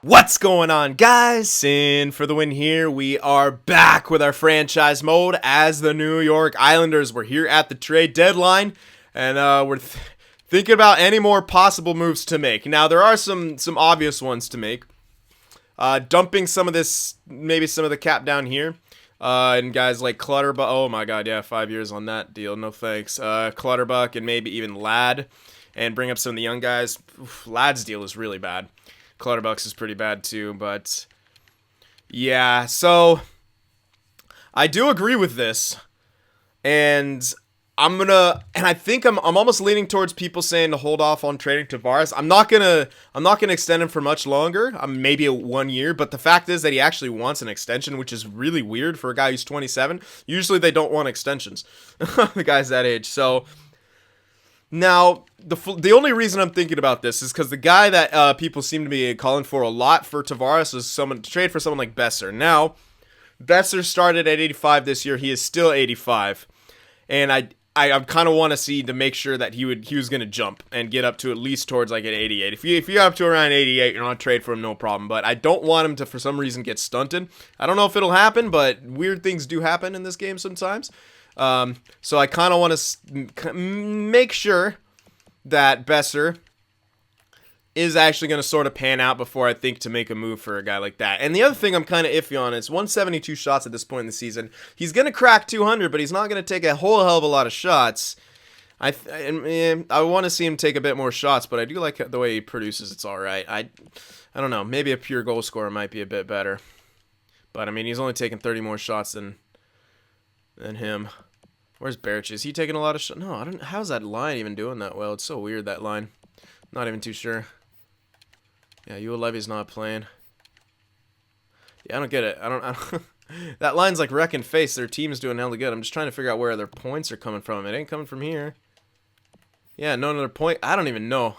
What's going on, guys? Cyn for the win here. We are back with our franchise mode as the New York Islanders. We're here at the trade deadline, and we're thinking about any more possible moves to make. Now, there are some obvious ones to make. Dumping some of this, maybe some of the cap down here. And guys like Clutterbuck. Oh my god, yeah, 5 years on that deal. No thanks. Clutterbuck and maybe even Ladd. And bring up some of the young guys. Oof, Ladd's deal is really bad. Clutterbucks is pretty bad too, but yeah, so I do agree with this, and I think I'm almost leaning towards people saying to hold off on trading Tavares. I'm not gonna extend him for much longer. Maybe 1 year, but the fact is that he actually wants an extension, which is really weird for a guy who's 27. Usually they don't want extensions, the guys that age. So now, the only reason I'm thinking about this is because the guy that people seem to be calling for a lot for Tavares is someone to trade for someone like Besser. Now, Besser started at 85 this year. He is still 85, and I kind of want to see to make sure that he was going to jump and get up to at least towards like an 88. If you're up to around 88, you're not trade for him, no problem. But I don't want him to, for some reason, get stunted. I don't know if it'll happen, but weird things do happen in this game sometimes. So I kind of want to make sure that Besser is actually going to sort of pan out before I think to make a move for a guy like that. And the other thing I'm kind of iffy on is 172 shots at this point in the season. He's going to crack 200, but he's not going to take a whole hell of a lot of shots. I want to see him take a bit more shots, but I do like the way he produces. It's all right. I don't know. Maybe a pure goal scorer might be a bit better. But, I mean, he's only taking 30 more shots than him. Where's Barrich? Is he taking a lot of shots? No, I don't. How's that line even doing that well? It's so weird, that line. Not even too sure. Yeah, Levy's not playing. Yeah, I don't get it. I don't that line's like wrecking face. Their team's doing hella good. I'm just trying to figure out where their points are coming from. It ain't coming from here. Yeah, no another point. I don't even know.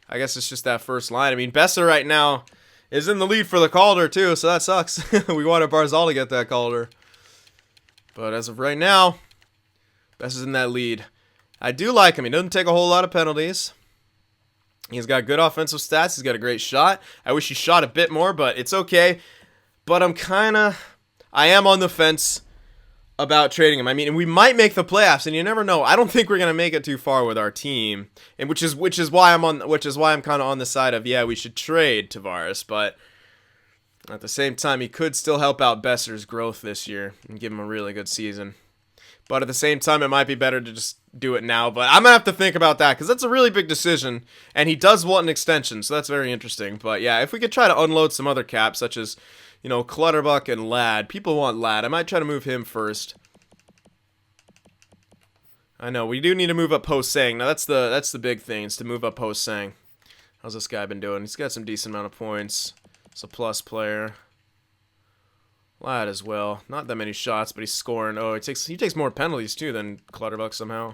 I guess it's just that first line. I mean, Besser right now is in the lead for the Calder, too, so that sucks. We wanted Barzal to get that Calder. But as of right now, Besser's in that lead. I do like him. He doesn't take a whole lot of penalties. He's got good offensive stats. He's got a great shot. I wish he shot a bit more, but it's okay. But I am on the fence about trading him. I mean, we might make the playoffs, and you never know. I don't think we're gonna make it too far with our team, and which is why I'm kind of on the side of, yeah, we should trade Tavares, but at the same time, he could still help out Besser's growth this year and give him a really good season. But at the same time, it might be better to just do it now. But I'm going to have to think about that because that's a really big decision. And he does want an extension, so that's very interesting. But yeah, if we could try to unload some other caps, such as, Clutterbuck and Ladd. People want Ladd. I might try to move him first. I know, we do need to move up Ho-Sang. Now, that's the big thing, is to move up Ho-Sang. How's this guy been doing? He's got some decent amount of points. It's a plus player. Ladd as well. Not that many shots, but he's scoring. Oh, he takes more penalties too than Clutterbuck somehow.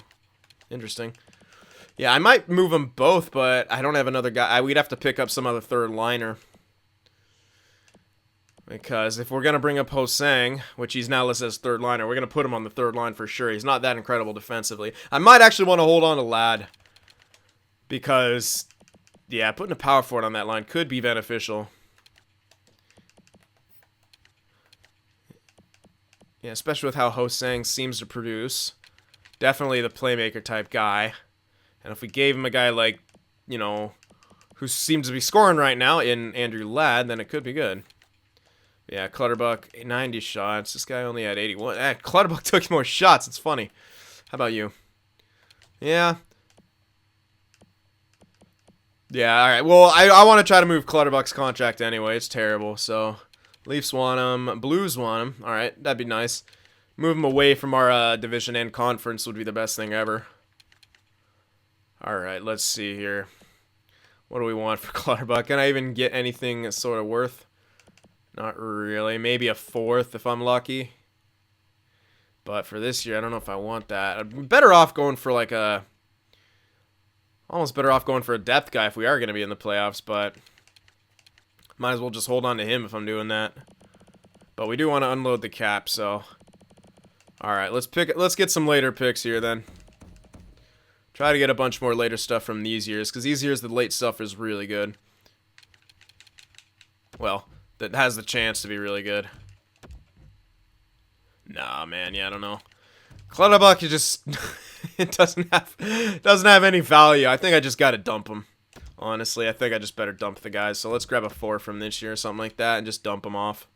Interesting. Yeah, I might move them both, but I don't have another guy. We'd have to pick up some other third liner. Because if we're going to bring up Ho-Sang, which he's now listed as third liner, we're going to put him on the third line for sure. He's not that incredible defensively. I might actually want to hold on to Ladd. Because, yeah, putting a power forward on that line could be beneficial. Yeah, especially with how Ho-Sang seems to produce. Definitely the playmaker type guy. And if we gave him a guy like, who seems to be scoring right now in Andrew Ladd, then it could be good. Yeah, Clutterbuck, 90 shots. This guy only had 81. Clutterbuck took more shots. It's funny. How about you? Yeah. Yeah, all right. Well, I want to try to move Clutterbuck's contract anyway. It's terrible, so Leafs want him. Blues want him. All right, that'd be nice. Move him away from our division and conference would be the best thing ever. All right, let's see here. What do we want for Clutterbuck? Can I even get anything that's sort of worth? Not really. Maybe a fourth if I'm lucky. But for this year, I don't know if I want that. I'm better off going for like a... Almost better off going for a depth guy if we are going to be in the playoffs, but... Might as well just hold on to him if I'm doing that. But we do want to unload the cap, so... Alright, let's get some later picks here then. Try to get a bunch more later stuff from these years, because these years the late stuff is really good. Well, that has the chance to be really good. Nah, man, yeah, I don't know. Clutterbuck is just it doesn't have any value. I think I just gotta dump him. Honestly, I think I just better dump the guys. So let's grab a 4 from this year or something like that and just dump them off.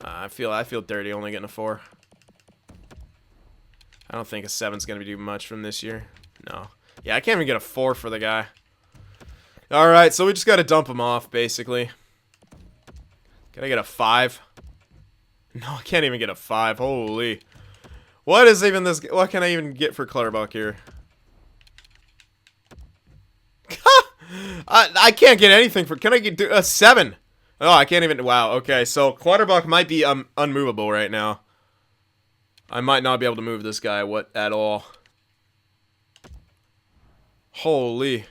I feel dirty only getting a 4. I don't think a 7's gonna do much from this year. No. Yeah, I can't even get a 4 for the guy. Alright, so we just gotta dump him off, basically. Can I get a 5? No, I can't even get a 5. Holy. What is even this? What can I even get for Clutterbuck here? I can't get anything for. Can I get a 7? Oh, I can't even. Wow. Okay, so Clutterbuck might be unmovable right now. I might not be able to move this guy at all. Holy.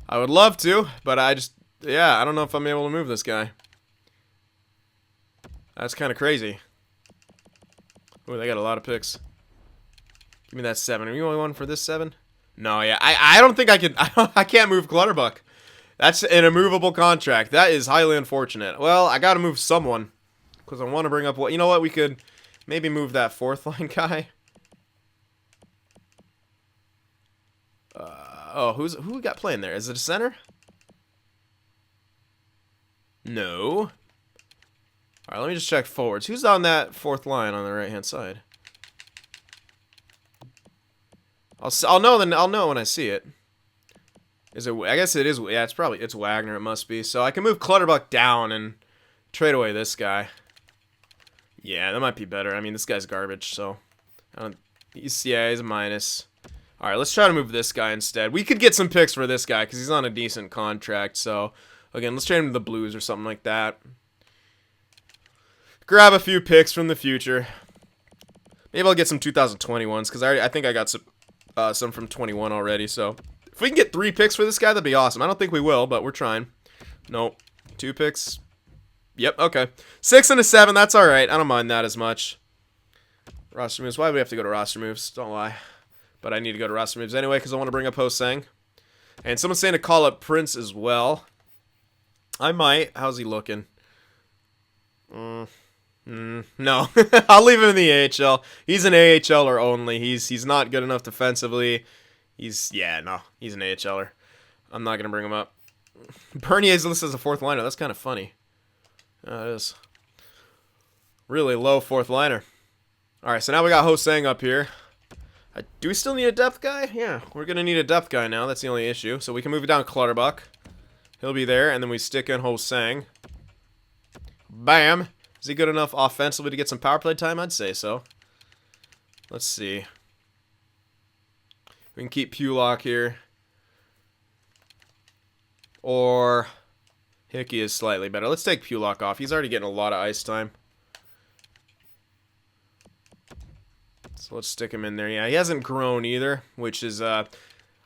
I would love to, but I don't know if I'm able to move this guy. That's kind of crazy. Oh, they got a lot of picks. Give me that 7. Are you only one for this 7? No, yeah. I don't think I can. I can't move Clutterbuck. That's an immovable contract. That is highly unfortunate. Well, I got to move someone because I want to bring up what. You know what? We could maybe move that 4th line guy. Who we got playing there? Is it a center? No. All right, let me just check forwards. Who's on that 4th line on the right-hand side? I'll know when I see it. Is it? I guess it is. Yeah, it's Wagner. It must be. So I can move Clutterbuck down and trade away this guy. Yeah, that might be better. I mean, this guy's garbage. So he's a minus. All right, let's try to move this guy instead. We could get some picks for this guy because he's on a decent contract. So again, let's trade him to the Blues or something like that. Grab a few picks from the future. Maybe I'll get some 2021s because I think I got some from 21 already. So if we can get 3 picks for this guy, that'd be awesome. I don't think we will, but we're trying. Nope. 2 picks. Yep, okay. 6 and a 7, that's all right. I don't mind that as much. Roster moves. Why do we have to go to roster moves? Don't lie. But I need to go to roster moves anyway because I want to bring up Ho-Sang. And someone's saying to call up Prince as well. I might. How's he looking? No. I'll leave him in the AHL. He's an AHLer only. He's not good enough defensively. He's an AHLer. I'm not going to bring him up. Bernier's listed as a 4th liner. That's kind of funny. It is. Really low 4th liner. Alright, so now we got Ho-Sang up here. Do we still need a depth guy? Yeah, we're going to need a depth guy now. That's the only issue. So we can move it down to Clutterbuck. He'll be there, and then we stick in Ho-Sang. Bam! Is he good enough offensively to get some power play time? I'd say so. Let's see. We can keep Pulock here. Or Hickey is slightly better. Let's take Pulock off. He's already getting a lot of ice time. So let's stick him in there. Yeah, he hasn't grown either, which is I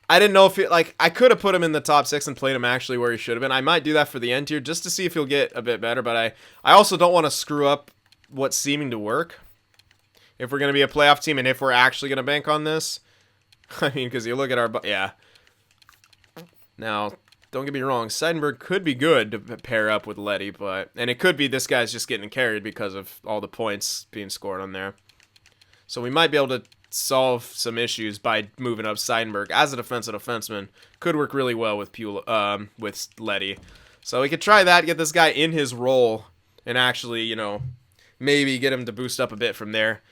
didn't know if I could have put him in the top 6 and played him actually where he should have been. I might do that for the end tier just to see if he'll get a bit better, but I also don't want to screw up what's seeming to work. If we're going to be a playoff team and if we're actually going to bank on this. I mean, because you look at our... Yeah. Now, don't get me wrong. Seidenberg could be good to pair up with Letty, but... And it could be this guy's just getting carried because of all the points being scored on there. So we might be able to solve some issues by moving up Seidenberg as a defensive defenseman. Could work really well with Letty. So we could try that, get this guy in his role, and actually, you know, maybe get him to boost up a bit from there.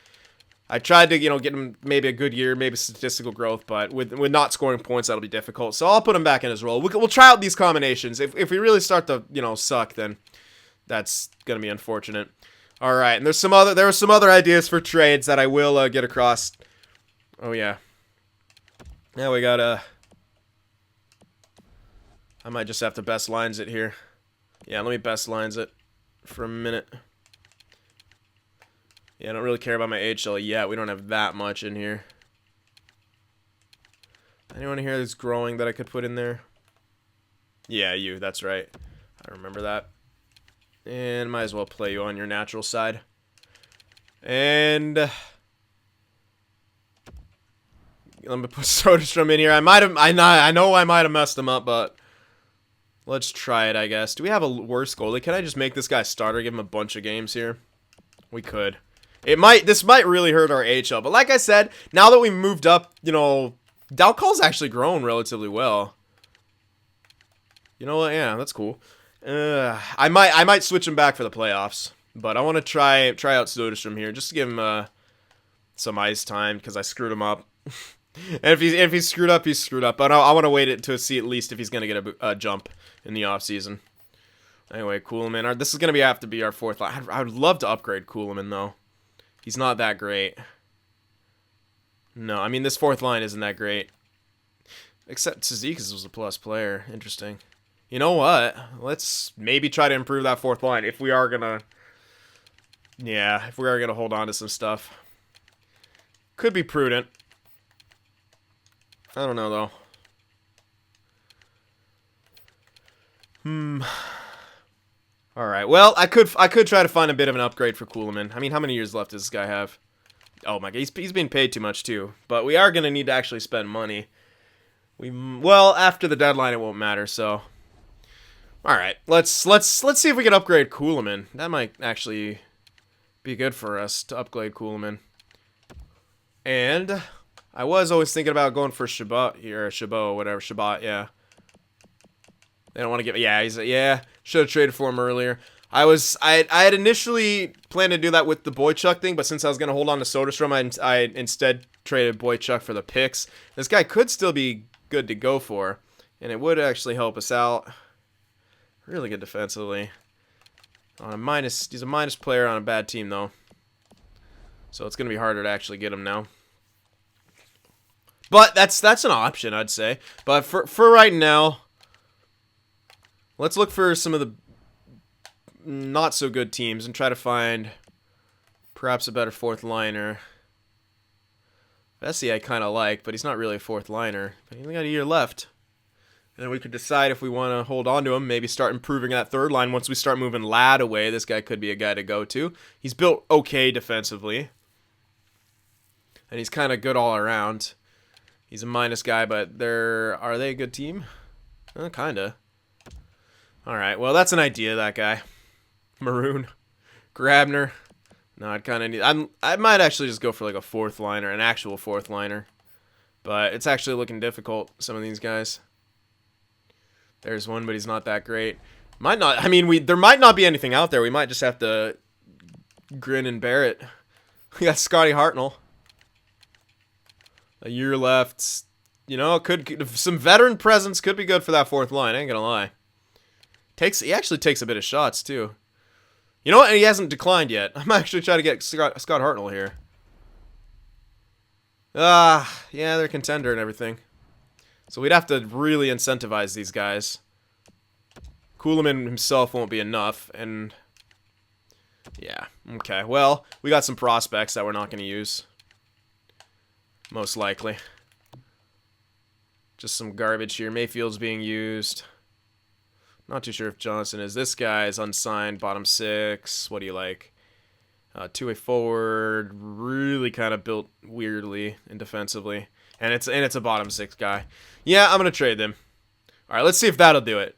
I tried to, you know, get him maybe a good year, maybe statistical growth, but with not scoring points, that'll be difficult. So I'll put him back in his role. We'll try out these combinations. If we really start to, you know, suck, then that's gonna be unfortunate. All right, and there were some other ideas for trades that I will get across. Oh yeah. Now we got I might just have to best lines it here. Yeah, let me best lines it for a minute. Yeah, I don't really care about my HL yet. We don't have that much in here. Anyone here that's growing that I could put in there? Yeah, you. That's right. I remember that. And might as well play you on your natural side. And let me put Soderstrom in here. I know I might have messed him up, but Let's try it, I guess. Do we have a worse goalie? Can I just make this guy starter, give him a bunch of games here? We could. This might really hurt our AHL, but like I said, now that we moved up, you know, Dalcall's actually grown relatively well. You know what? Yeah, that's cool. I might switch him back for the playoffs, but I want to try out Soderstrom here just to give him some ice time because I screwed him up. And if he's screwed up, he's screwed up. But I want to wait it to see at least if he's gonna get a jump in the off season. Anyway, Kuhlman. This is gonna have to be our fourth line. I would love to upgrade Kuhlman though. He's not that great. No, I mean this fourth line isn't that great. Except Cizikas was a plus player. Interesting. You know what? Let's maybe try to improve that fourth line if we are gonna. Yeah, if we are gonna hold on to some stuff. Could be prudent. I don't know though. All right. Well, I could try to find a bit of an upgrade for Kuhlman. I mean, how many years left does this guy have? Oh my God, he's being paid too much too. But we are gonna need to actually spend money. Well, after the deadline, it won't matter. So, all right. Let's see if we can upgrade Kuhlman. That might actually be good for us to upgrade Kuhlman. And I was always thinking about going for Chabot here, Chabot, whatever, Chabot, yeah. They don't want to give, yeah, should have traded for him earlier. I had initially planned to do that with the Boychuk thing, but since I was going to hold on to Soderstrom, I instead traded Boychuk for the picks. This guy could still be good to go for, and it would actually help us out. Really good defensively. On a minus, he's a minus player on a bad team, though. So it's going to be harder to actually get him now. But that's an option, I'd say. But for right now, let's look for some of the not so good teams and try to find perhaps a better fourth liner. Vesey I kind of like, but he's not really a fourth liner. But he only got a year left. And then we could decide if we want to hold on to him, maybe start improving that third line. Once we start moving Ladd away, this guy could be a guy to go to. He's built okay defensively. And he's kind of good all around. He's a minus guy, but are they a good team? Kind of. All right, well, that's an idea, that guy. Maroon. Grabner. No, I'd kind of need... I might actually just go for like a fourth liner, an actual fourth liner. But it's actually looking difficult, some of these guys. There's one, but he's not that great. Might not... I mean, there might not be anything out there. We might just have to grin and bear it. We got Scotty Hartnell. A year left. You know, some veteran presence could be good for that fourth line. I ain't gonna lie. He actually takes a bit of shots too. You know what? He hasn't declined yet. I'm actually trying to get Scott Hartnell here. Yeah, they're a contender and everything. So we'd have to really incentivize these guys. Kuhlman himself won't be enough, and yeah, okay. Well, we got some prospects that we're not going to use. Most likely. Just some garbage here. Mayfield's being used. Not too sure if Johnson is. This guy is unsigned, bottom six. What do you like? Two-way forward. Really kind of built weirdly and defensively. And it's a bottom six guy. Yeah, I'm going to trade them. All right, let's see if that'll do it.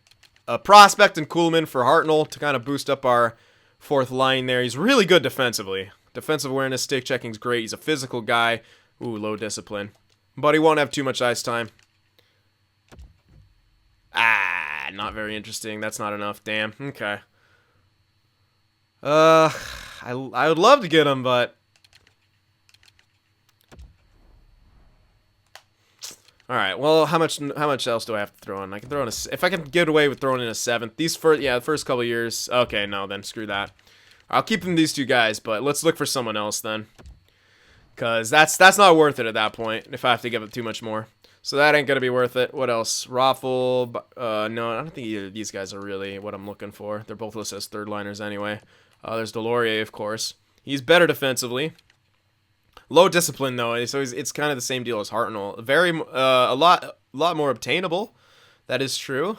A prospect and Kuhlman for Hartnell to kind of boost up our fourth line there. He's really good defensively. Defensive awareness, stick checking's great. He's a physical guy. Ooh, low discipline. But he won't have too much ice time. Not very interesting. That's not enough. Damn. Okay. I would love to get him, but... Alright, well, how much else do I have to throw in? I can throw in if I can get away with throwing in a seventh. The first couple years. Okay, no, then screw that. I'll keep them these two guys, but let's look for someone else then. Because that's not worth it at that point, if I have to give it too much more. So that ain't going to be worth it. What else? Raffle. No, I don't think either of these guys are really what I'm looking for. They're both listed as third liners anyway. There's Delorier, of course. He's better defensively. Low discipline, though, so it's kind of the same deal as Hartnell. A lot more obtainable. That is true.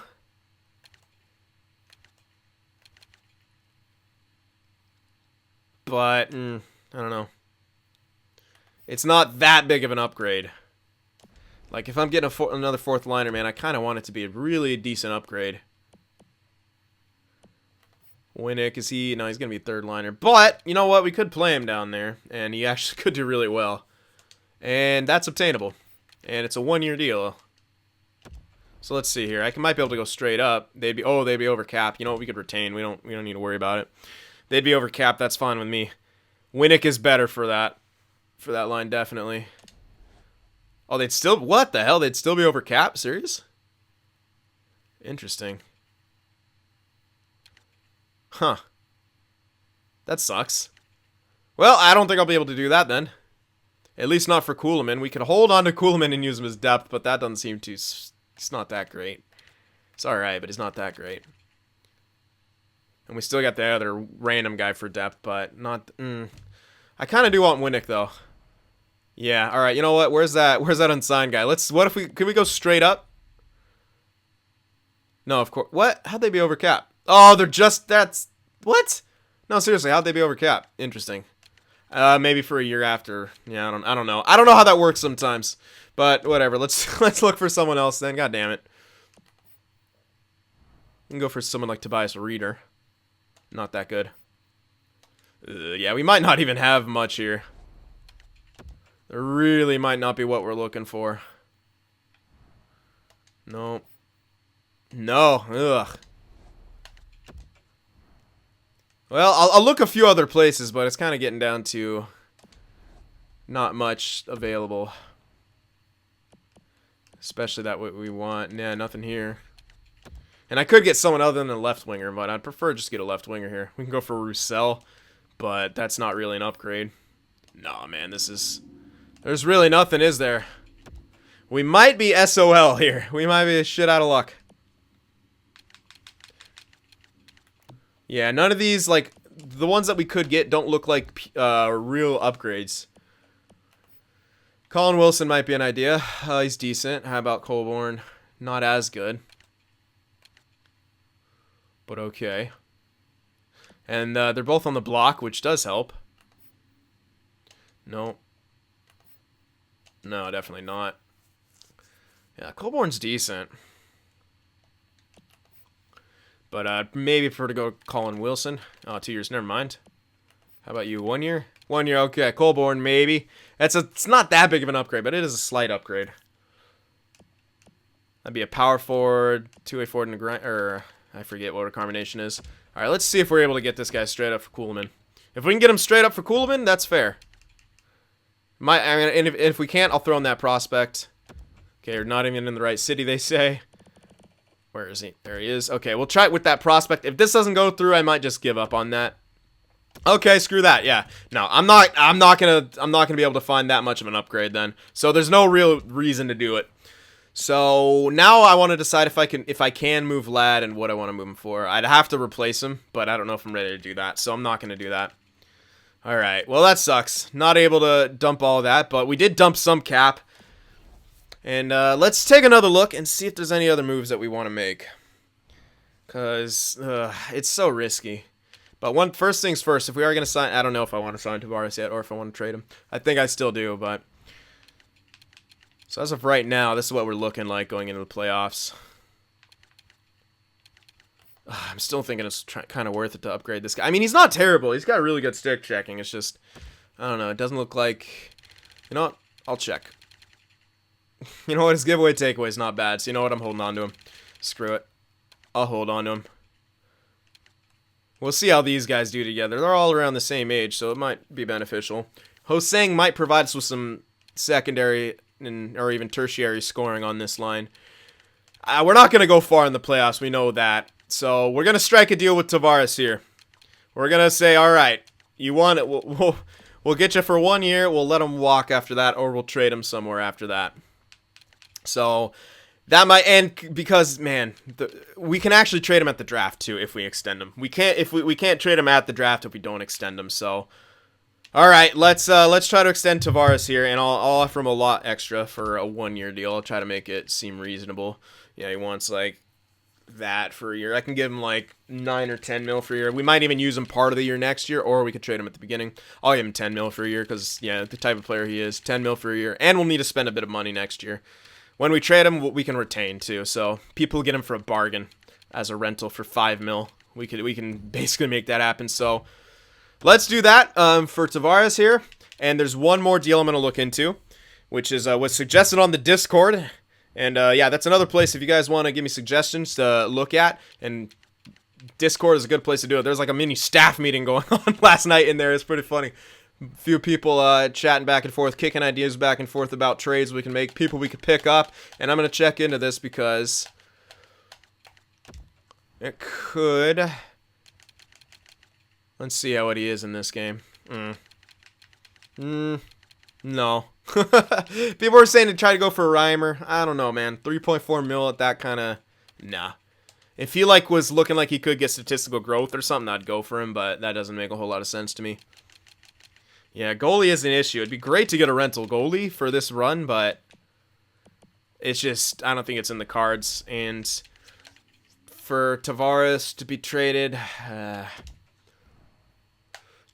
But, I don't know. It's not that big of an upgrade. Like, if I'm getting another fourth liner, man, I kind of want it to be a really decent upgrade. Winnick, is he? No, he's going to be third liner. But, you know what? We could play him down there, and he actually could do really well. And that's obtainable. And it's a 1-year deal. So let's see here. I might be able to go straight up. They'd be over cap. You know what? We could retain. We don't need to worry about it. They'd be over cap. That's fine with me. Winnick is better for that line, definitely. Oh, they'd still... What the hell? They'd still be over cap? Serious? Interesting. Huh. That sucks. Well, I don't think I'll be able to do that then. At least not for Kuhlman. We could hold on to Kuhlman and use him as depth, but that doesn't seem to... It's not that great. It's alright, but it's not that great. And we still got the other random guy for depth, but not... I kind of do want Winnick, though. Yeah, alright, you know what? Where's that unsigned guy? Can we go straight up? No, of course. What? How'd they be over cap? Oh, what? No, seriously, how'd they be over cap? Interesting. Maybe for a year after. Yeah, I don't know. I don't know how that works sometimes. But whatever. Let's look for someone else then. God damn it. We can go for someone like Tobias Reeder. Not that good. Yeah, we might not even have much here. There really might not be what we're looking for. No. No. Ugh. Well, I'll look a few other places, but it's kind of getting down to not much available. Especially that what we want. Nah, nothing here. And I could get someone other than a left winger, but I'd prefer just get a left winger here. We can go for Roussel, but that's not really an upgrade. Nah, man, there's really nothing, is there? We might be SOL here. We might be a shit out of luck. Yeah, none of these, like, the ones that we could get don't look like real upgrades. Colin Wilson might be an idea. He's decent. How about Colborne? Not as good. But okay. And they're both on the block, which does help. No. No, definitely not. Yeah, Colborne's decent. But I'd maybe prefer to go Colin Wilson. Oh, 2 years, never mind. How about you? 1 year? 1 year, okay. Colborne, maybe. It's not that big of an upgrade, but it is a slight upgrade. That'd be a power forward, two-way forward, and a grind, or I forget what a combination is. All right, let's see if we're able to get this guy straight up for Kuhlman. If we can get him straight up for Kuhlman, that's fair. And if we can't, I'll throw in that prospect. Okay, you're not even in the right city, they say. Where is he? There he is. Okay, we'll try it with that prospect. If this doesn't go through, I might just give up on that. Okay, screw that. Yeah. No, I'm not gonna be able to find that much of an upgrade then. So there's no real reason to do it. So now I want to decide if I can move Ladd and what I want to move him for. I'd have to replace him, but I don't know if I'm ready to do that. So I'm not gonna do that. All right. Well, that sucks. Not able to dump all of that, but we did dump some cap. And let's take another look and see if there's any other moves that we want to make. Because it's so risky. But first things first, if we are going to sign... I don't know if I want to sign Tavares yet or if I want to trade him. I think I still do, but... So as of right now, this is what we're looking like going into the playoffs. I'm still thinking it's kind of worth it to upgrade this guy. I mean, he's not terrible. He's got really good stick checking. It's just... I don't know. It doesn't look like... You know what? I'll check. You know what? His giveaway takeaway is not bad. So you know what? I'm holding on to him. Screw it. I'll hold on to him. We'll see how these guys do together. They're all around the same age, so it might be beneficial. Hosang might provide us with some secondary or even tertiary scoring on this line. We're not going to go far in the playoffs. We know that. So we're going to strike a deal with Tavares here. We're going to say, all right, you want it. We'll get you for 1 year. We'll let him walk after that, or we'll trade him somewhere after that. So... that might end because, man, we can actually trade him at the draft too if we extend him. We can't trade him at the draft if we don't extend him. So, all right, let's try to extend Tavares here, and I'll offer him a lot extra for a 1 year deal. I'll try to make it seem reasonable. Yeah, he wants like that for a year. I can give him like 9 or 10 mil for a year. We might even use him part of the year next year, or we could trade him at the beginning. I'll give him 10 mil for a year because yeah, the type of player he is, 10 mil for a year, and we'll need to spend a bit of money next year. When we trade him, we can retain too, so people get him for a bargain as a rental for 5 mil, we can basically make that happen. So let's do that for Tavares here. And there's one more deal I'm going to look into, which is was suggested on the Discord. And yeah, that's another place if you guys want to give me suggestions to look at. And Discord is a good place to do it. There's like a mini staff meeting going on last night in there. It's pretty funny. A few people chatting back and forth, kicking ideas back and forth about trades we can make, people we could pick up. And I'm going to check into this because it could... Let's see how he is in this game. No. People were saying to try to go for a Reimer. I don't know, man. 3.4 mil at that kind of... Nah. If he was looking like he could get statistical growth or something, I'd go for him, but that doesn't make a whole lot of sense to me. Yeah, goalie is an issue. It'd be great to get a rental goalie for this run, but it's just, I don't think it's in the cards. And for Tavares to be traded,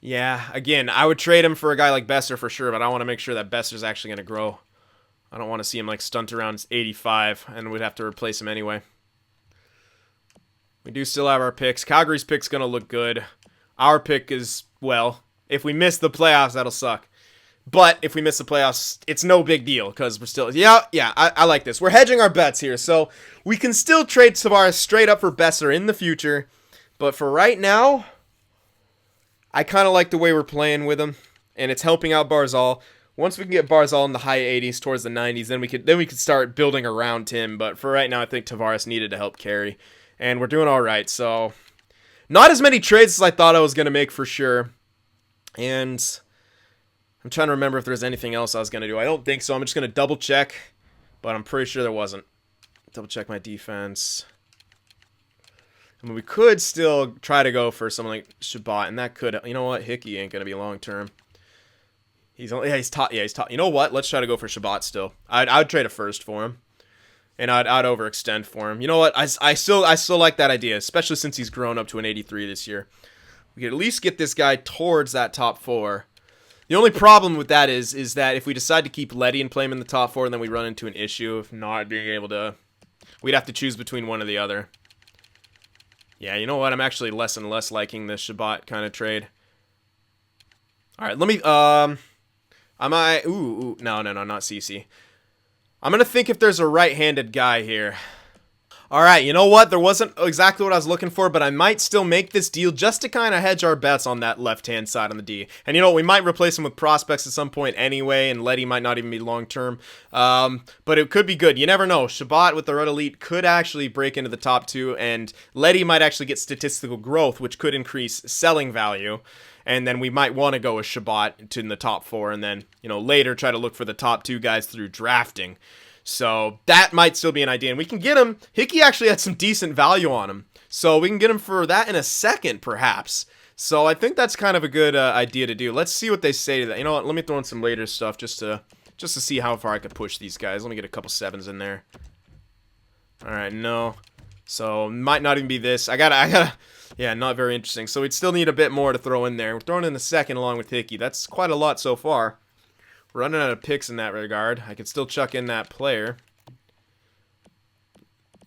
yeah, again, I would trade him for a guy like Besser for sure, but I want to make sure that Besser's actually going to grow. I don't want to see him stunt around 85, and we'd have to replace him anyway. We do still have our picks. Calgary's pick's going to look good. Our pick is, well, if we miss the playoffs, that'll suck. But if we miss the playoffs, it's no big deal because we're still... Yeah, I like this. We're hedging our bets here, so we can still trade Tavares straight up for Besser in the future. But for right now, I kind of like the way we're playing with him, and it's helping out Barzal. Once we can get Barzal in the high 80s towards the 90s, then we could start building around him. But for right now, I think Tavares needed to help carry. And we're doing all right, so not as many trades as I thought I was going to make for sure. And I'm trying to remember if there's anything else I was going to do. I don't think so. I'm just going to double check, but I'm pretty sure there wasn't. Double check my defense. I mean, we could still try to go for someone like Shabbat, and that could, you know what, Hickey ain't going to be long term. He's top. You know what? Let's try to go for Shabbat still. I'd trade a first for him. And I'd overextend for him. You know what? I still like that idea, especially since he's grown up to an 83 this year. We could at least get this guy towards that top 4. The only problem with that is that if we decide to keep Letty and play him in the top 4, then we run into an issue of not being able to... We'd have to choose between one or the other. Yeah, you know what? I'm actually less and less liking this Shabbat kind of trade. All right, let me... Ooh, no, not CC. I'm going to think if there's a right-handed guy here. All right, you know what? There wasn't exactly what I was looking for, but I might still make this deal just to kind of hedge our bets on that left-hand side on the D. And you know what? We might replace him with prospects at some point anyway, and Letty might not even be long-term. But it could be good. You never know. Shabbat with the Red Elite could actually break into the top 2, and Letty might actually get statistical growth, which could increase selling value. And then we might want to go with Shabbat to in the top 4, and then, you know, later try to look for the top 2 guys through drafting. So that might still be an idea, and we can get him. Hickey actually had some decent value on him, so we can get him for that in a second, perhaps. So I think that's kind of a good idea to do. Let's see what they say to that. You know what? Let me throw in some later stuff just to see how far I could push these guys. Let me get a couple 7s in there. All right, no. So might not even be this. I gotta. Yeah, not very interesting. So we'd still need a bit more to throw in there. We're throwing in the second along with Hickey. That's quite a lot so far. We're running out of picks in that regard. I could still chuck in that player.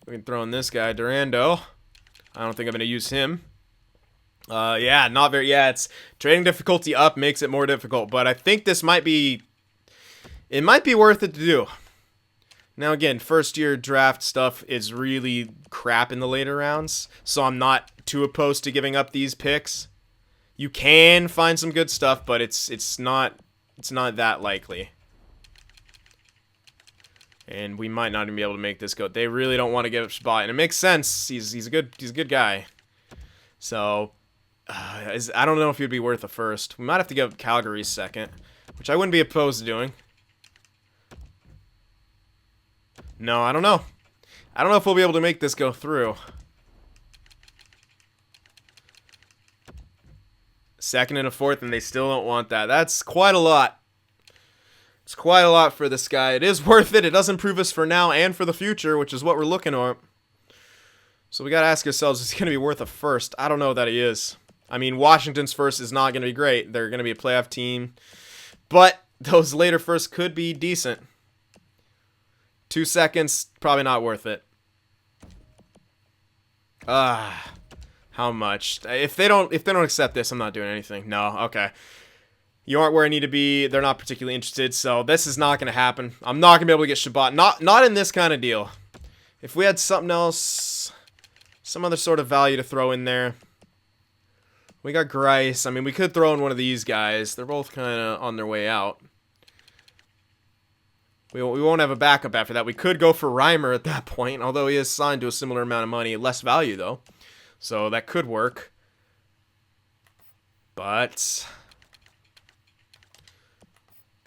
We can throw in this guy, Durando. I don't think I'm going to use him. Yeah, not very... Yeah, it's trading difficulty up makes it more difficult. But I think this might be... It might be worth it to do. Now, again, first-year draft stuff is really crap in the later rounds. So I'm not too opposed to giving up these picks. You can find some good stuff, but it's not that likely. And we might not even be able to make this go. They really don't want to give up Shabbat, and it makes sense. He's a good guy. So I don't know if he'd be worth a first. We might have to give up Calgary's second, which I wouldn't be opposed to doing. No, I don't know. I don't know if we'll be able to make this go through. Second and a fourth, and they still don't want that. That's quite a lot. It's quite a lot for this guy. It is worth it. It does improve us for now and for the future, which is what we're looking at. So we got to ask ourselves, is he going to be worth a first? I don't know that he is. I mean, Washington's first is not going to be great. They're going to be a playoff team. But those later firsts could be decent. 2 seconds, probably not worth it. How How much? If they don't accept this, I'm not doing anything. No, okay. You aren't where I need to be. They're not particularly interested, so this is not going to happen. I'm not going to be able to get Shabbat. Not in this kind of deal. If we had something else, some other sort of value to throw in there. We got Grice. I mean, we could throw in one of these guys. They're both kind of on their way out. We won't have a backup after that. We could go for Reimer at that point, although he is signed to a similar amount of money. Less value, though. So that could work. But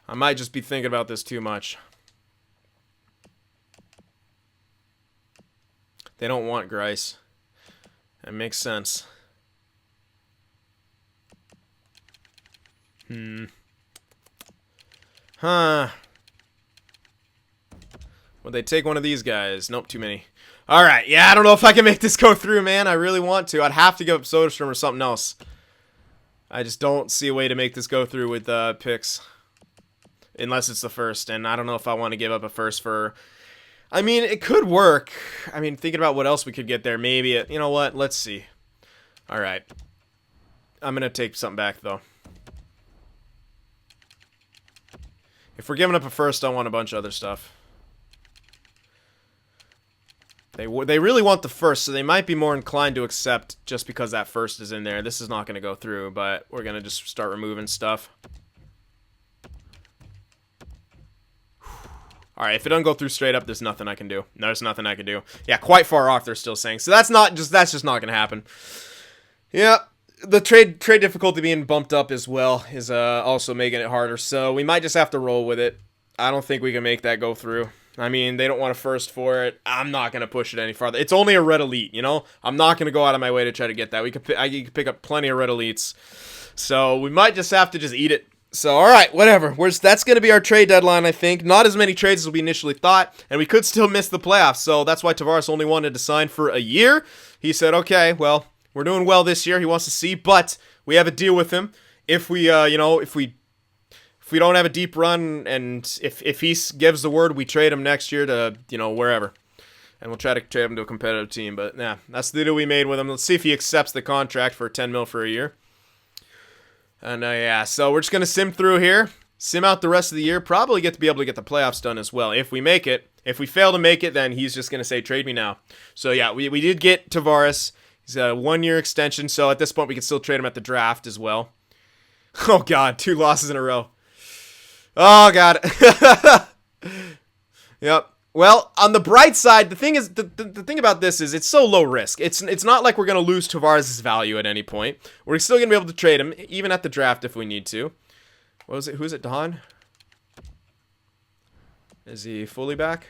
I might just be thinking about this too much. They don't want Grice. That makes sense. Huh. Would they take one of these guys? Nope, too many. Alright, yeah, I don't know if I can make this go through, man. I really want to. I'd have to give up Soderstrom or something else. I just don't see a way to make this go through with picks. Unless it's the first, and I don't know if I want to give up a first for... I mean, it could work. I mean, thinking about what else we could get there, maybe... You know what? Let's see. Alright. I'm going to take something back, though. If we're giving up a first, I want a bunch of other stuff. They really want the first, so they might be more inclined to accept just because that first is in there. This is not going to go through, but we're going to just start removing stuff. Alright, if it doesn't go through straight up, there's nothing I can do. There's nothing I can do. Yeah, quite far off, they're still saying. So that's just not going to happen. Yeah, the trade difficulty being bumped up as well is also making it harder. So we might just have to roll with it. I don't think we can make that go through. I mean, they don't want a first for it. I'm not going to push it any farther. It's only a red elite, you know? I'm not going to go out of my way to try to get that. I could pick up plenty of red elites. So we might just have to just eat it. So, alright, whatever. That's going to be our trade deadline, I think. Not as many trades as we initially thought, and we could still miss the playoffs. So that's why Tavares only wanted to sign for a year. He said, okay, well, we're doing well this year. He wants to see, but we have a deal with him. If we, if we don't have a deep run, and if he gives the word, we trade him next year to, wherever. And we'll try to trade him to a competitive team. But, yeah, that's the deal we made with him. Let's see if he accepts the contract for $10 million for a year. And, yeah, so we're just going to sim through here. Sim out the rest of the year. Probably get to be able to get the playoffs done as well. If we make it. If we fail to make it, then he's just going to say, trade me now. So, yeah, we did get Tavares. He's a 1-year extension. So, at this point, we can still trade him at the draft as well. Oh, God. 2 losses in a row. Oh, God. Yep. Well, on the bright side, the thing is, the thing about this is it's so low risk. It's not like we're going to lose Tavares' value at any point. We're still going to be able to trade him, even at the draft if we need to. What was it? Who's it, Don? Is he fully back?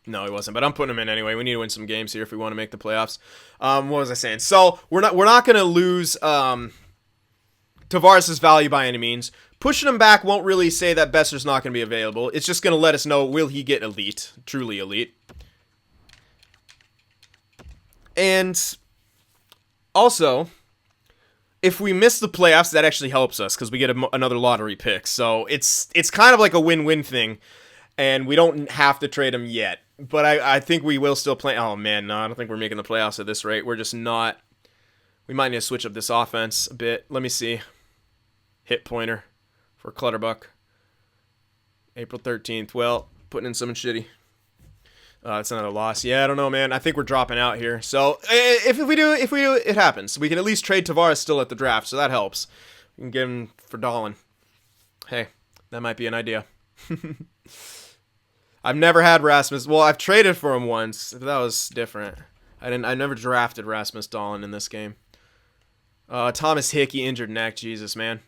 No, he wasn't, but I'm putting him in anyway. We need to win some games here if we want to make the playoffs. What was I saying? So, we're not going to lose Tavares' value by any means. Pushing him back won't really say that Besser's not going to be available. It's just going to let us know, will he get elite? Truly elite. And also, if we miss the playoffs, that actually helps us because we get another lottery pick. So it's kind of like a win-win thing, and we don't have to trade him yet. But I think we will still play. Oh, man, no, I don't think we're making the playoffs at this rate. We're just not. We might need to switch up this offense a bit. Let me see. Hit pointer. For Clutterbuck. April 13th. Well, putting in something shitty. It's another loss. Yeah, I don't know, man. I think we're dropping out here. So, if we do, it happens. We can at least trade Tavares still at the draft, so that helps. We can get him for Dolan. Hey, that might be an idea. I've never had Rasmus. Well, I've traded for him once. That was different. I never drafted Rasmus Dolan in this game. Thomas Hickey, injured neck. Jesus, man.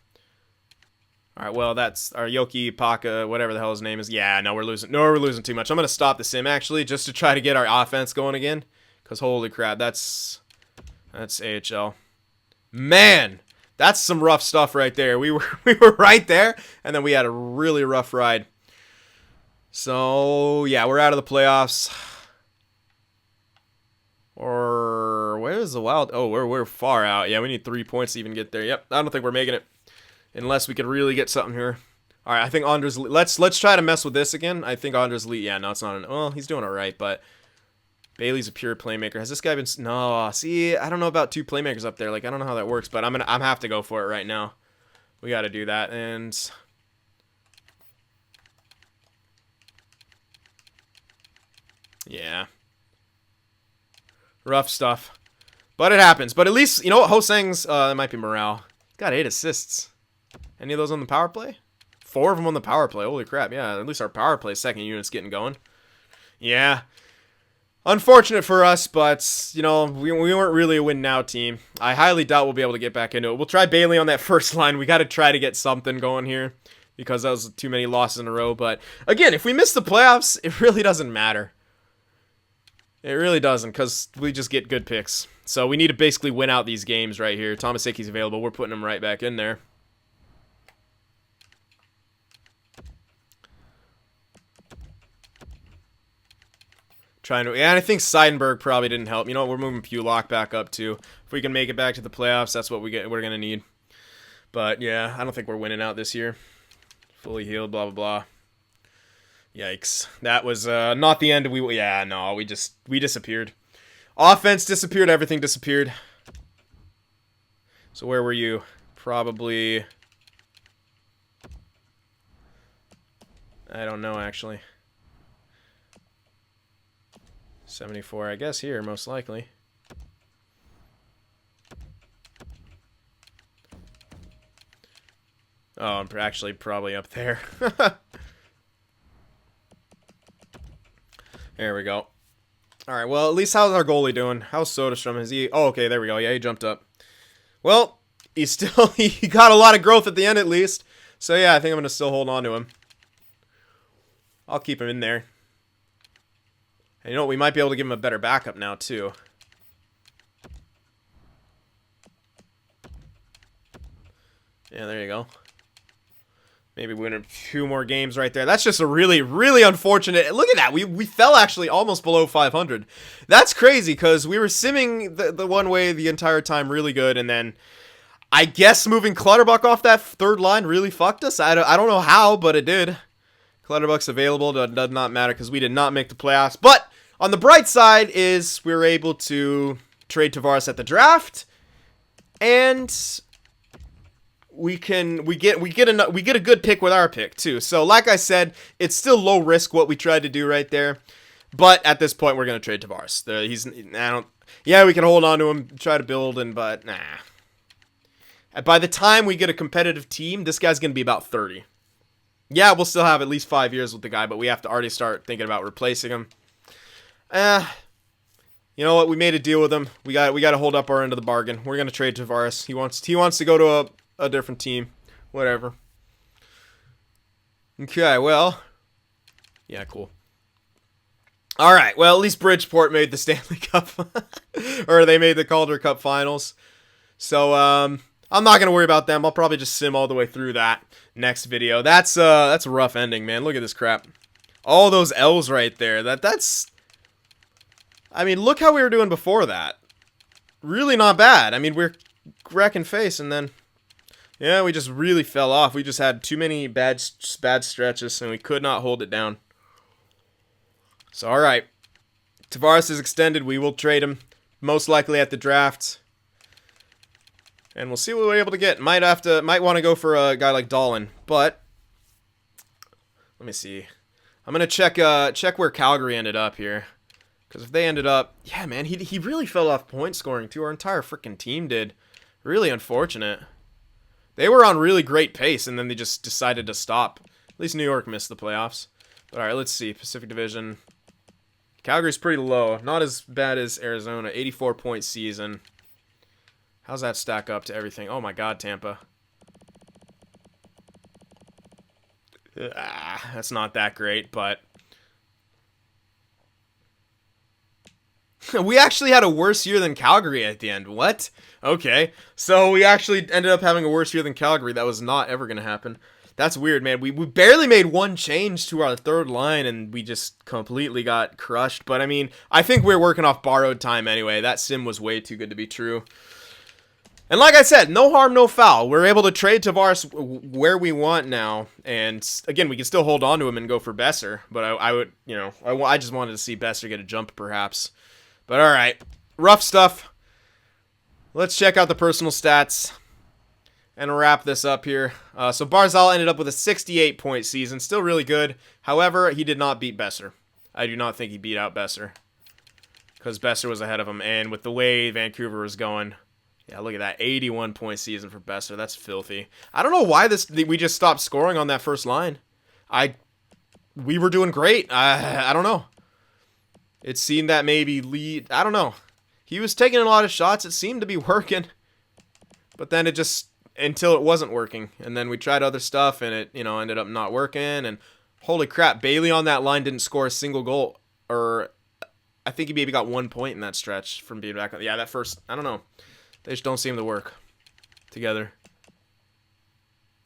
All right, well, that's our Yoki Paka, whatever the hell his name is. Yeah, no, we're losing. No, we're losing too much. I'm going to stop the sim, actually, just to try to get our offense going again. Because, holy crap, that's AHL. Man, that's some rough stuff right there. We were right there, and then we had a really rough ride. So, yeah, we're out of the playoffs. Or, where's the Wild? Oh, we're far out. Yeah, we need 3 points to even get there. Yep, I don't think we're making it. Unless we could really get something here. All right, I think Anders. Let's try to mess with this again. I think Anders Lee. Yeah, no, it's not. Well, he's doing all right, but Bailey's a pure playmaker. Has this guy been... No, see, I don't know about 2 playmakers up there. Like, I don't know how that works, but I'm have to go for it right now. We got to do that, and... Yeah. Rough stuff. But it happens. But at least, you know what, Ho-Sang's, that might be morale. Got 8 assists. Any of those on the power play? 4 of them on the power play. Holy crap, yeah. At least our power play second unit's getting going. Yeah. Unfortunate for us, but, you know, we weren't really a win-now team. I highly doubt we'll be able to get back into it. We'll try Bailey on that first line. We got to try to get something going here because that was too many losses in a row. But, again, if we miss the playoffs, it really doesn't matter. It really doesn't because we just get good picks. So we need to basically win out these games right here. Thomas Hickey's available. We're putting him right back in there. Trying to, and I think Seidenberg probably didn't help. You know what? We're moving Pulock back up too. If we can make it back to the playoffs, that's what we're gonna need. But yeah, I don't think we're winning out this year. Fully healed, blah blah blah. Yikes! That was not the end. We disappeared. Offense disappeared. Everything disappeared. So where were you? Probably. I don't know actually. 74, I guess here, most likely. Oh, I'm actually probably up there. There we go. Alright, well, at least how's our goalie doing? How's Soderstrom? Is he... Oh, okay, there we go. Yeah, he jumped up. Well, he's still... he got a lot of growth at the end, at least. So, yeah, I think I'm going to still hold on to him. I'll keep him in there. And you know what? We might be able to give him a better backup now, too. Yeah, there you go. Maybe win a few more games right there. That's just a really, really unfortunate... Look at that. We fell actually almost below 500. That's crazy because we were simming the one way the entire time really good. And then I guess moving Clutterbuck off that third line really fucked us. I don't know how, but it did. Clutterbuck's available. It does not matter because we did not make the playoffs. But... on the bright side is we were able to trade Tavares at the draft, and we get a good pick with our pick too. So like I said, it's still low risk what we tried to do right there, but at this point we're gonna trade Tavares. Yeah, we can hold on to him, try to build, but nah. By the time we get a competitive team, this guy's gonna be about 30. Yeah, we'll still have at least 5 years with the guy, but we have to already start thinking about replacing him. You know what? We made a deal with him. We got to hold up our end of the bargain. We're gonna trade Tavares. He wants to go to a different team. Whatever. Okay, well. Yeah, cool. All right. Well, at least Bridgeport made the Stanley Cup, or they made the Calder Cup Finals. So I'm not gonna worry about them. I'll probably just sim all the way through that next video. That's a rough ending, man. Look at this crap. All those L's right there. That's. I mean, look how we were doing before that. Really not bad. I mean, we're wrecking face, and then, yeah, we just really fell off. We just had too many bad stretches, and we could not hold it down. So, all right. Tavares is extended. We will trade him, most likely at the draft. And we'll see what we're able to get. Might want to go for a guy like Dahlin, but let me see. I'm gonna check where Calgary ended up here. Because if they ended up... Yeah, man, he really fell off point scoring, too. Our entire freaking team did. Really unfortunate. They were on really great pace, and then they just decided to stop. At least New York missed the playoffs. But alright, let's see. Pacific Division. Calgary's pretty low. Not as bad as Arizona. 84-point season. How's that stack up to everything? Oh my god, Tampa. That's not that great, but... We actually had a worse year than Calgary at the end. What? Okay. So we actually ended up having a worse year than Calgary. That was not ever going to happen. That's weird, man. We barely made one change to our third line, and we just completely got crushed. But, I mean, I think we're working off borrowed time anyway. That sim was way too good to be true. And like I said, no harm, no foul. We're able to trade Tavares where we want now. And again, we can still hold on to him and go for Besser. But I would, you know, I just wanted to see Besser get a jump perhaps. But all right, rough stuff. Let's check out the personal stats and wrap this up here. So Barzal ended up with a 68-point season. Still really good. However, he did not beat Besser. I do not think he beat out Besser, because Besser was ahead of him. And with the way Vancouver was going, yeah, look at that, 81-point season for Besser. That's filthy. I don't know why we just stopped scoring on that first line. We were doing great. I don't know. It seemed that maybe lead. I don't know. He was taking a lot of shots. It seemed to be working, but then it just, until it wasn't working, and then we tried other stuff, and it, you know, ended up not working. And holy crap, Bailey on that line didn't score a single goal, or I think he maybe got 1 point in that stretch from being back. Yeah, that first, I don't know. They just don't seem to work together.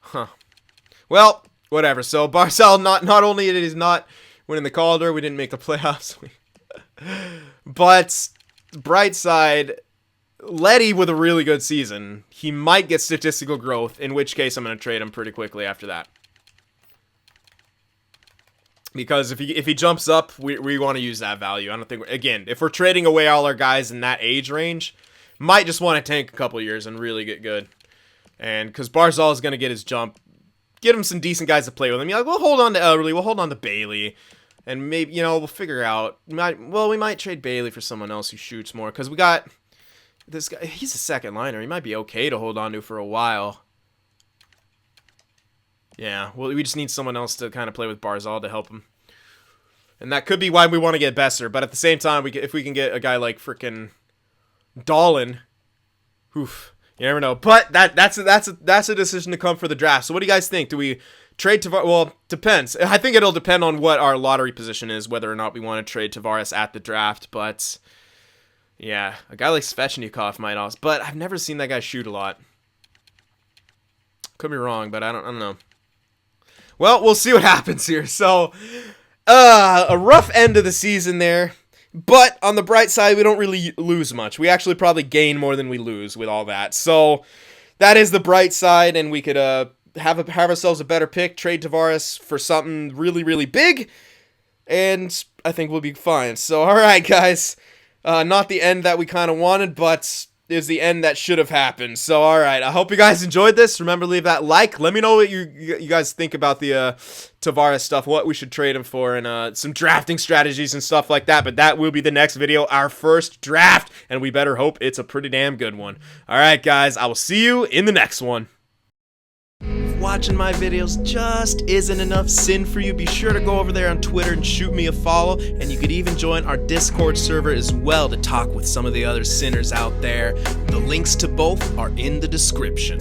Huh. Well, whatever. So Barzal, not only is not winning the Calder, we didn't make the playoffs, but bright side, Leddy with a really good season. He might get statistical growth, in which case I'm going to trade him pretty quickly after that. Because if he jumps up, we want to use that value. I don't think, again, if we're trading away all our guys in that age range, might just want to tank a couple years and really get good. And because Barzal is going to get his jump, get him some decent guys to play with him. Like, we'll hold on to Elderly, we'll hold on to Bailey, and maybe, you know, we'll figure out. We might trade Bailey for someone else who shoots more, because we got this guy. He's a second liner. He might be okay to hold on to for a while. Yeah, well, we just need someone else to kind of play with Barzal to help him. And that could be why we want to get Besser. But at the same time, if we can get a guy like frickin' Dolan, oof, you never know. But that's a decision to come for the draft. So what do you guys think? Do we trade Tavares? Well, depends. I think it'll depend on what our lottery position is, whether or not we want to trade Tavares at the draft. But yeah, a guy like Svechnikov might also. But I've never seen that guy shoot a lot. Could be wrong, but I don't know. Well, we'll see what happens here. So, a rough end of the season there. But on the bright side, we don't really lose much. We actually probably gain more than we lose with all that. So, that is the bright side, and we could have ourselves a better pick, trade Tavares for something really, really big, and I think we'll be fine. So, all right, guys. Not the end that we kind of wanted, but is the end that should have happened. So, all right. I hope you guys enjoyed this. Remember, leave that like. Let me know what you guys think about the Tavares stuff, what we should trade him for, and some drafting strategies and stuff like that. But that will be the next video, our first draft, and we better hope it's a pretty damn good one. All right, guys. I will see you in the next one. Watching my videos just isn't enough sin for you, be sure to go over there on Twitter and shoot me a follow, and you could even join our Discord server as well to talk with some of the other sinners out there. The links to both are in the description.